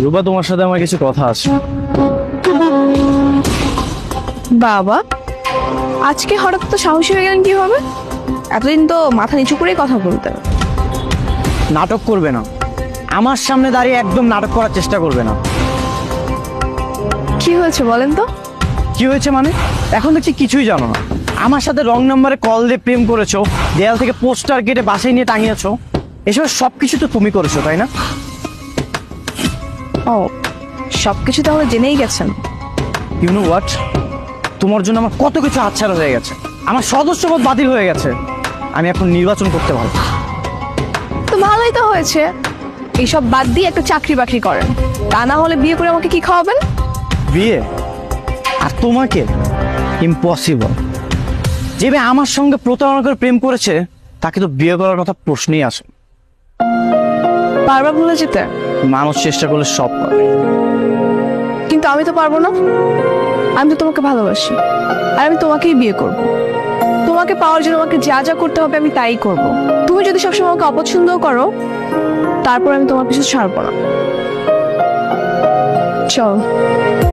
রূপা, তোমার সাথে আমার কিছু কথা আছে। বাবা, আজকে হঠাৎ তো সাহসী হয়ে গেলেন কিভাবে? এতদিন তো মাথা নিচু করেই কথা বলতেন। নাটক করবে না, আমার সামনে দাঁড়িয়ে একদম নাটক করার চেষ্টা করবে না। কি হয়েছে বলেন তো? কি হয়েছে মানে? এখন দেখছি কিছুই জানো না। আমার সাথে রং নাম্বারে কল দিয়ে প্রেম করেছো, দেয়াল থেকে পোস্টার কেটে বাসায় নিয়ে টাঙিয়েছো। এসব সবকিছু তো তুমি করেছো, তাই না? ও, সবকিছু তাহলে জেনেই গেছেন। ইউ নো হোয়াট, তোমার জন্য আমার কত কিছু হাতছাড়া হয়ে গেছে, আমার সদস্যপদ বাতিল হয়ে গেছে। আমি এখন নির্বাচন করতে পারবো। তো ভালোই তো হয়েছে, এইসব বাদ দিয়ে একটা চাকরি বাকরি করেন, তা না হলে বিয়ে করে আমাকে কি খাওয়াবেন? বিয়ে? আর তোমাকে? ইম্পসিবল। যে মেয়ে আমার সঙ্গে প্রতারণা করে প্রেম করেছে তাকে তো বিয়ে করার কথা প্রশ্নই আসে না। বারবার ভুলে যেতে? মানুষ চেষ্টা করলে সব পারে। কিন্তু আমি তো পারবো না। আমি তো তোমাকে ভালোবাসি, আর আমি তোমাকেই বিয়ে করব। তোমাকে পাওয়ার জন্য আমাকে যা যা করতে হবে আমি তাই করব। তুমি যদি সবসময় আমাকে অপছন্দ করো, তারপর আমি তোমার পিছু ছাড়বো না। চল।